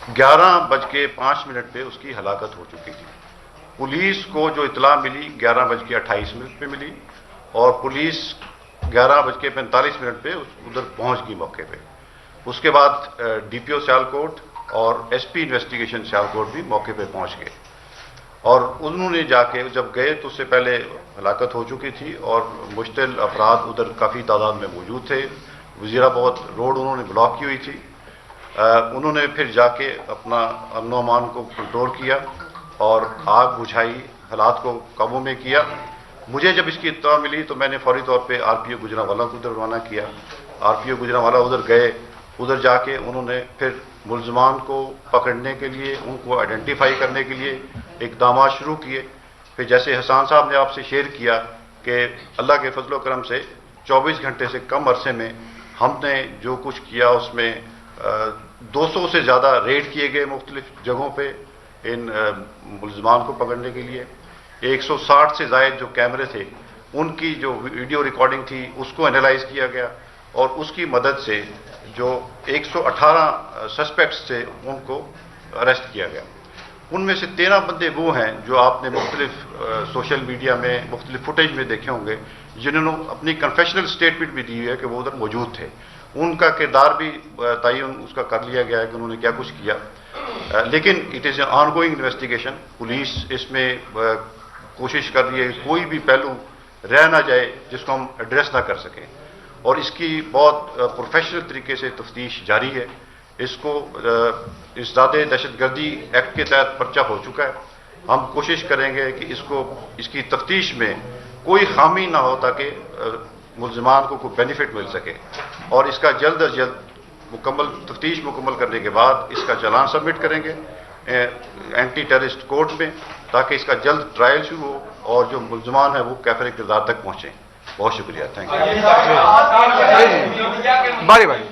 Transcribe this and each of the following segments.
11:05 پہ اس کی ہلاکت ہو چکی تھی۔ پولیس کو جو اطلاع ملی 11:28 پہ ملی، اور پولیس 11:45 پہ ادھر پہنچ گئی موقع پہ۔ اس کے بعد ڈی پی او سیالکوٹ اور ایس پی انویسٹیگیشن سیالکوٹ بھی موقع پہ پہنچ گئے، اور انہوں نے جا کے جب گئے تو اس سے پہلے ہلاکت ہو چکی تھی، اور مشتعل افراد ادھر کافی تعداد میں موجود تھے۔ وزیرآباد روڈ انہوں نے بلاک کی ہوئی تھی۔ انہوں نے پھر جا کے اپنا امن و امان کو کنٹرول کیا اور آگ بجھائی، حالات کو قابو میں کیا۔ مجھے جب اس کی اطلاع ملی تو میں نے فوری طور پہ آر پی او گجرانوالہ کو ادھر روانہ کیا۔ آر پی او گجرانوالہ ادھر گئے، ادھر جا کے انہوں نے پھر ملزمان کو پکڑنے کے لیے، ان کو آئیڈینٹیفائی کرنے کے لیے اقدامات شروع کیے۔ پھر جیسے حسان صاحب نے آپ سے شیئر کیا کہ اللہ کے فضل و کرم سے 24 گھنٹے سے کم عرصے میں ہم نے جو کچھ کیا اس میں 200 سے زیادہ ریڈ کیے گئے مختلف جگہوں پہ ان ملزمان کو پکڑنے کے لیے۔ 160 سے زائد جو کیمرے تھے ان کی جو ویڈیو ریکارڈنگ تھی اس کو انالائز کیا گیا، اور اس کی مدد سے جو 118 سسپیکٹس تھے ان کو اریسٹ کیا گیا۔ ان میں سے 13 بندے وہ ہیں جو آپ نے مختلف سوشل میڈیا میں مختلف فوٹیج میں دیکھے ہوں گے، جنہوں نے اپنی کنفیشنل سٹیٹمنٹ بھی دی ہوئی ہے کہ وہ ادھر موجود تھے۔ ان کا کردار بھی تعین اس کا کر لیا گیا ہے کہ انہوں نے کیا کچھ کیا، لیکن it is a ongoing investigation. Police اس میں کوشش کر رہی ہے کہ کوئی بھی پہلو رہ نہ جائے جس کو ہم ایڈریس نہ کر سکیں، اور اس کی بہت پروفیشنل طریقے سے تفتیش جاری ہے۔ اس کو ازداد دہشت گردی ایکٹ کے تحت پرچہ ہو چکا ہے۔ ہم کوشش کریں گے کہ اس کی تفتیش میں کوئی خامی نہ ہو تاکہ ملزمان کو کوئی بینیفٹ مل سکے، اور اس کا جلد از جلد تفتیش مکمل کرنے کے بعد اس کا چلان سبمٹ کریں گے اینٹی ٹیررسٹ کورٹ میں، تاکہ اس کا جلد ٹرائل شروع ہو اور جو ملزمان ہیں وہ کیفر اقتدار تک پہنچیں۔ بہت شکریہ، تھینک یو۔ باری باری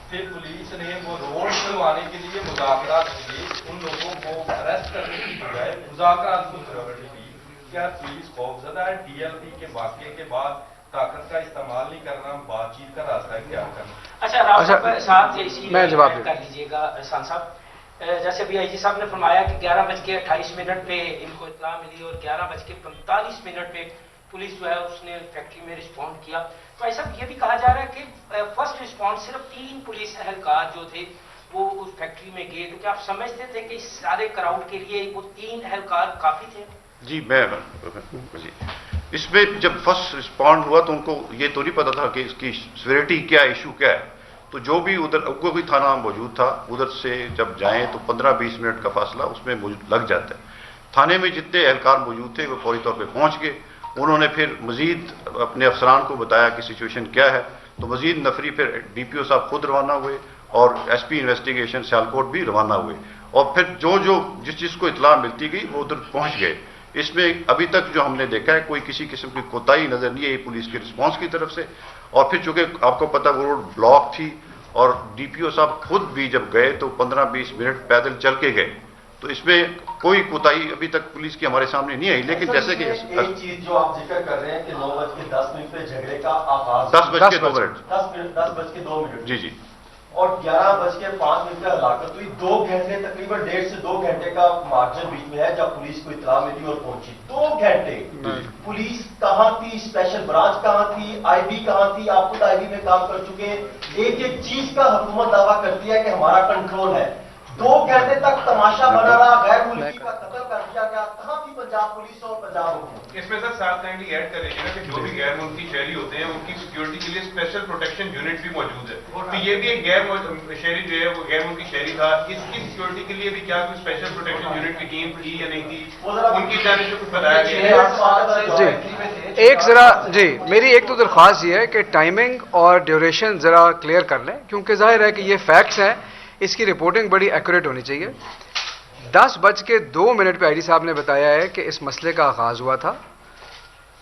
پھر پولیس نے وہ روڈ کھلوانے کے لیے مذاکرات کیے، ان لوگوں کو اریسٹ کرنے کی بجائے مذاکرات کو پریورٹی دی۔ کیا پولیس خوفزدہ ہے ڈی ایل پی کے واقعے کے بعد طاقت کا استعمال نہیں کرنا، بات چیت کا راستہ اختیار کرنا؟ اچھا راؤ صاحب ساتھ اسی میں جواب کر لیجیے گا احسان صاحب۔ جیسے ابھی آئی جی صاحب نے فرمایا کہ 11:28 پہ ان کو اطلاع ملی اور 11:45 پہ پولیس جو ہے اس نے فیکٹری میں رسپونڈ کیا۔ تو ایسا یہ بھی کہا جا رہا ہے کہ فرسٹ رسپانس صرف 3 پولیس اہلکار جو تھے وہ اس فیکٹری میں گئے، تو کیا آپ سمجھتے تھے کہ اس سارے کراؤڈ کے لیے وہ 3 اہلکار کافی تھے؟ جی اس میں جب فرسٹ رسپونڈ ہوا تو ان کو یہ تو نہیں پتا تھا کہ اس کی سیوریٹی کیا، ایشو کیا ہے، تو جو بھی ادھر کوئی تھانہ موجود تھا ادھر سے جب جائیں تو 15-20 منٹ کا فاصلہ اس میں لگ جاتا ہے۔ تھانے میں جتنے اہلکار موجود تھے وہ فوری طور پہ پہنچ گئے۔ انہوں نے پھر مزید اپنے افسران کو بتایا کہ سچویشن کیا ہے، تو مزید نفری پھر ڈی پی او صاحب خود روانہ ہوئے اور ایس پی انویسٹیگیشن سیالکوٹ بھی روانہ ہوئے، اور پھر جس کو اطلاع ملتی گئی وہ ادھر پہنچ گئے۔ اس میں ابھی تک جو ہم نے دیکھا ہے کوئی کسی قسم کی کوتاہی نظر نہیں آئی پولیس کے رسپانس کی طرف سے، اور پھر چونکہ آپ کو پتہ وہ روڈ بلاک تھی اور ڈی پی او صاحب خود بھی جب گئے تو 15-20 منٹ پیدل چل کے گئے، تو اس میں کوئی کوتاہی ابھی تک پولیس کی ہمارے سامنے نہیں آئی۔ لیکن جیسے کہ ایک چیز جو آپ ذکر کر رہے ہیں کہ 9:10 پہ جھگڑے کا آغاز 10:02 جی جی، اور 11:05 پہ ہلاکت ہوئی۔ 2 گھنٹے تقریباً 1.5 سے 2 گھنٹے کا مارجن بیچ میں ہے جب پولیس کو اطلاع ملی اور پہنچی۔ 2 گھنٹے پولیس کہاں تھی، اسپیشل برانچ کہاں تھی، آئی بی کہاں تھی؟ آپ خود آئی بی میں کام کر چکے ہیں۔ ایک چیز کا حکومت دعویٰ کرتی ہے کہ ہمارا کنٹرول ہے، 2 گھنٹے تک تماشا بنا رہا، غیر ملکی کا قتل کر دیا گیا، کہاں تھی پنجاب پولیس اور پنجاب حکومت؟ اس میں سر ساتھ کائنڈلی ایڈ کر لیجیے گا کہ جو بھی غیر ملکی شہری ہوتے ہیں ان کی سیکیورٹی کے لیے اسپیشل پروٹیکشن یونٹ بھی موجود ہے، تو یہ بھی ایک غیر شہری جو ہے وہ غیر ملکی شہری تھا، اس کی سیکیورٹی کے لیے بھی کیا کوئی اسپیشل پروٹیکشن یونٹ کی ٹیم تھی یا نہیں تھی، ان کی جانب سے کچھ بتایا گیا؟ جی ایک ذرا جی میری ایک تو درخواست یہ ہے کہ ٹائمنگ اور ڈیوریشن ذرا کلیئر کر لیں، کیونکہ ظاہر ہے کہ یہ فیکٹس ہیں، اس کی رپورٹنگ بڑی ایکوریٹ ہونی چاہیے۔ 10:02 پہ آئی ڈی صاحب نے بتایا ہے کہ اس مسئلے کا آغاز ہوا تھا،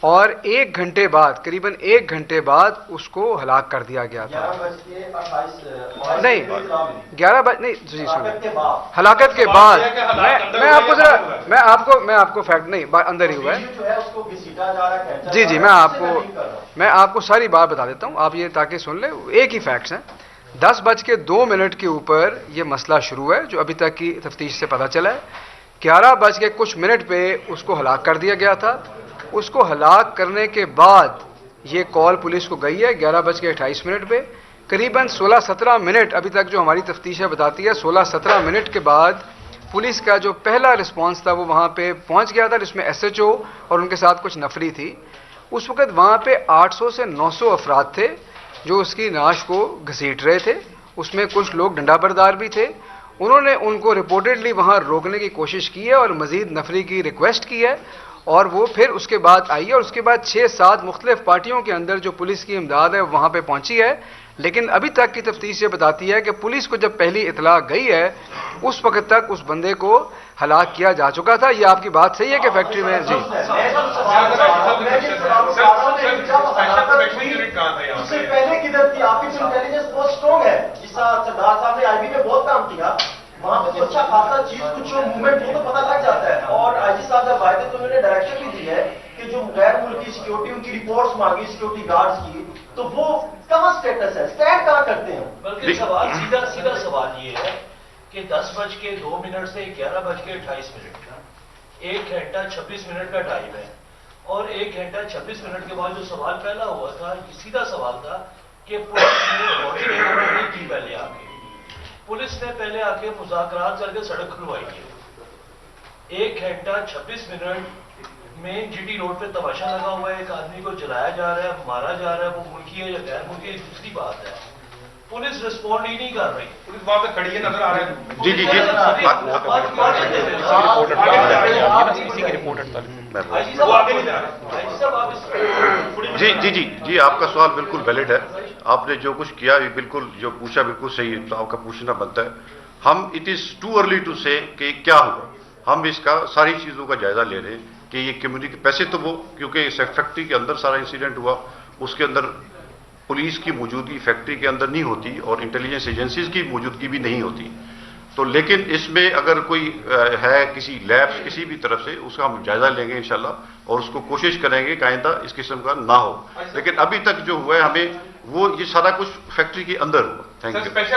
اور 1 گھنٹے بعد قریباً 1 گھنٹے بعد اس کو ہلاک کر دیا گیا تھا. 11:28 نہیں 11 بج نہیں جی ہلاکت کے سنیں بعد ہلاکت کے بعد میں آپ کو ذرا میں آپ کو فیکٹ نہیں اندر ہی ہوا ہے. جو ہے اس کو گھسیٹا جا رہا ہے. جی جی میں آپ کو ساری بات بتا دیتا ہوں, آپ یہ تاکہ سن لیں. ایک ہی فیکٹس ہیں. 10:02 کے اوپر یہ مسئلہ شروع ہے جو ابھی تک کی تفتیش سے پتہ چلا ہے. 11:00 پہ اس کو ہلاک کر دیا گیا تھا. اس کو ہلاک کرنے کے بعد یہ کال پولیس کو گئی ہے 11:28 پہ. قریباً 16-17 منٹ ابھی تک جو ہماری تفتیش ہے بتاتی ہے 16-17 منٹ کے بعد پولیس کا جو پہلا رسپانس تھا وہ وہاں پہ پہنچ گیا تھا, جس میں ایس ایچ او اور ان کے ساتھ کچھ نفری تھی. اس وقت وہاں پہ 800 سے 900 افراد تھے جو اس کی نعش کو گھسیٹ رہے تھے. اس میں کچھ لوگ ڈنڈا بردار بھی تھے. انہوں نے ان کو رپورٹڈلی وہاں روکنے کی کوشش کی ہے اور مزید نفری کی ریکویسٹ کی ہے, اور وہ پھر اس کے بعد آئی ہے. اور اس کے بعد 6-7 مختلف پارٹیوں کے اندر جو پولیس کی امداد ہے وہاں پہ پہنچی ہے. لیکن ابھی تک کی تفتیش یہ بتاتی ہے کہ پولیس کو جب پہلی اطلاع گئی ہے اس وقت تک اس بندے کو ہلاک کیا جا چکا تھا. یہ آپ کی بات صحیح ہے کہ فیکٹری میں جی اس سے پہلے کدھر تھی؟ آپ کی انٹیلیجنس بہت اسٹرانگ ہے. جس طرح سردار صاحب نے آئی بی میں بہت کام کیا, وہاں پہ اچھا خاصا چیز کچھ موومنٹ ہو تو پتہ لگ جاتا ہے. اور آئی جی صاحب جب آئے تھے تو انہوں نے ڈائریکشن بھی دی ہے کہ جو غیر ملکی سیکورٹی ان کی رپورٹس مانگی سیکورٹی گارڈز کی, تو وہ کہاں اسٹیٹس ہے, اسٹینڈ کہاں کرتے ہیں؟ بلکہ سوال سیدھا سوال یہ ہے کہ 10:02 سے 11:28, 1 گھنٹہ 26 منٹ کا ٹائم ہے. اور 1 گھنٹہ 26 منٹ کے بعد جو سوال پہلا ہوا تھا سیدھا سوال تھا کہ پولیس نے کی پہلے آ کے پولیس نے پہلے آ کے مذاکرات کر کے سڑک کھلوائی ہے. 1 گھنٹہ 26 منٹ میں جی ٹی روڈ پہ تماشا لگا ہوا ہے, ایک آدمی کو جلایا جا رہا ہے, مارا جا رہا ہے, وہ ملکی ہے یا غیر ملکی ہے دوسری بات ہے. پولیس رسپونڈ ہی نہیں کر رہی. پولیس وہاں پہ کھڑی ہے, نظر آ رہا ہے. جی جی جی جی جی جی جی آپ کا سوال بالکل ویلڈ ہے. آپ نے جو کچھ کیا یہ بالکل جو پوچھا بالکل صحیح ہے, آپ کا پوچھنا بنتا ہے. ہم it is too early to say کہ کیا ہوا. ہم اس کا ساری چیزوں کا جائزہ لے رہے ہیں کہ یہ کمیونٹی پیسے تو وہ کیونکہ فیکٹری کے اندر سارا انسیڈنٹ ہوا, اس کے اندر پولیس کی موجودگی فیکٹری کے اندر نہیں ہوتی اور انٹیلیجنس ایجنسیز کی موجودگی بھی نہیں ہوتی. تو لیکن اس میں اگر کوئی ہے کسی لیبس کسی بھی طرف سے اس کا ہم جائزہ لیں گے انشاءاللہ, اور اس کو کوشش کریں گے کہ آئندہ اس قسم کا نہ ہو. لیکن ابھی تک جو ہوا ہے ہمیں وہ یہ سارا کچھ فیکٹری کے اندر ہوا. Thank you. Special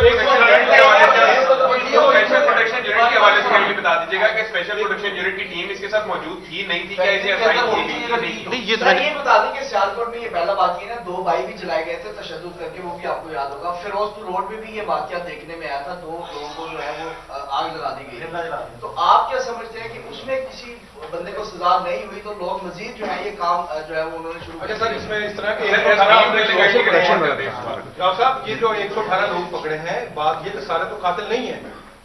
protection unit کے حوالے سے یہ بتا دیجیے گا کہ اسپیشل پروٹیکشن یونٹ کی ٹیم اس کے ساتھ موجود تھی نہیں تھی, کیا اسے اسائن کی گئی؟ نہیں یہ یہ بتا دیں کہ سیالکوٹ میں یہ پہلا واقعہ نا 2 بھائی بھی جلائے گئے تھے تشدد کر کے, وہ بھی آپ کو یاد ہوگا. فیروز پور روڈ پہ بھی یہ واقعہ دیکھنے میں آیا تھا, 2 لوگوں کو جو ہے وہ آگ لگا دی گئی. تو آپ کیا سمجھتے ہیں کہ اس میں کسی بندے کو سزا نہیں ہوئی تو لوگ مزید جو ہے یہ کام جو ہے وہ انہوں نے شروع کیا؟ سر اس میں اس طرح کے ڈاکٹر صاحب یہ جو 118 لوگ پکڑے ہیں, بات یہ کہ سارے تو قاتل نہیں ہیں.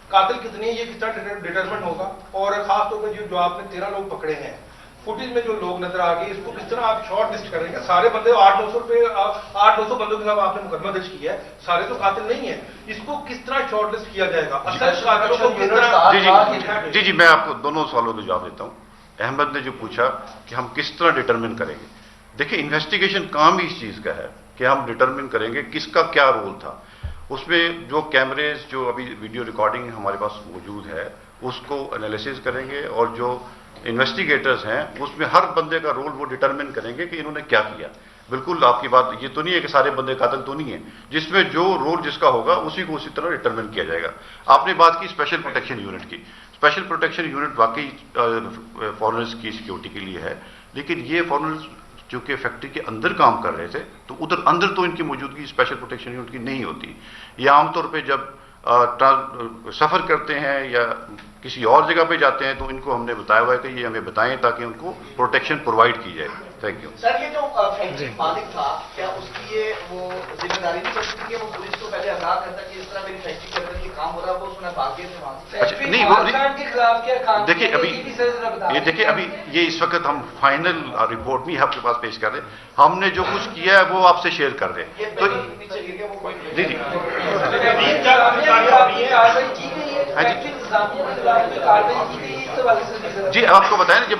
قاتل کتنے یہ کس طرح ڈیٹرمنٹ ہوگا, اور خاص طور پر جو آپ نے 13 لوگ پکڑے ہیں فوٹیج میں جو لوگ نظر آ گئے, اس کو کس طرح آپ شارٹ لسٹ کریں گے؟ سارے بندے 800-900 بندوں کے خلاف آپ نے مقدمہ درج کیا ہے, سارے تو قاتل نہیں ہیں. اس کو کس طرح شارٹ لسٹ کیا جائے گا؟ اصل قاتلوں کو کس طرح؟ جی میں آپ کو دونوں سوالوں کا جواب دیتا ہوں. احمد نے جو پوچھا کہ ہم کس طرح ڈٹرمن کریں گے, دیکھیں انویسٹیگیشن کام ہی اس چیز کا ہے کہ ہم ڈٹرمن کریں گے کس کا کیا رول تھا. اس میں جو کیمریز جو ابھی ویڈیو ریکارڈنگ ہمارے پاس موجود ہے اس کو انالیسز کریں گے, اور جو انویسٹیگیٹرز ہیں اس میں ہر بندے کا رول وہ ڈٹرمن کریں گے کہ انہوں نے کیا کیا. بالکل آپ کی بات یہ تو نہیں ہے کہ سارے بندے قاتل تو نہیں ہیں, جس میں جو رول جس کا ہوگا اسی کو اسی طرح ڈٹرمن کیا جائے گا. آپ نے بات کی اسپیشل پروٹیکشن یونٹ کی. اسپیشل پروٹیکشن یونٹ واقعی فارنرز کی سیکیورٹی کے لیے ہے, لیکن یہ فارنرز چونکہ فیکٹری کے اندر کام کر رہے تھے تو ادھر اندر تو ان کی موجودگی اسپیشل پروٹیکشن یونٹ کی نہیں ہوتی. یہ عام طور پہ جب سفر کرتے ہیں یا کسی اور جگہ پہ جاتے ہیں تو ان کو ہم نے بتایا ہوا ہے کہ یہ ہمیں بتائیں تاکہ ان کو پروٹیکشن پرووائڈ کی جائے. Thank you. سر یہ جو فیکٹری مالک تھا کیا اس کی یہ وہ ذمہ داری نہیں بنتی کہ وہ پولیس کو پہلے آگاہ کرتا کہ اس طرح میری فیکٹری کے اندر یہ کام ہو رہا ہے, وہ اس میں باقی تھے وہاں سے؟ نہیں دیکھیں ابھی یہ دیکھیں ابھی یہ اس وقت ہم فائنل رپورٹ نہیں آپ کے پاس پیش کر رہے, ہم نے جو کچھ کیا ہے وہ آپ سے شیئر کر رہے ہیں. تو جی جی جی آپ کو بتائیں نا جب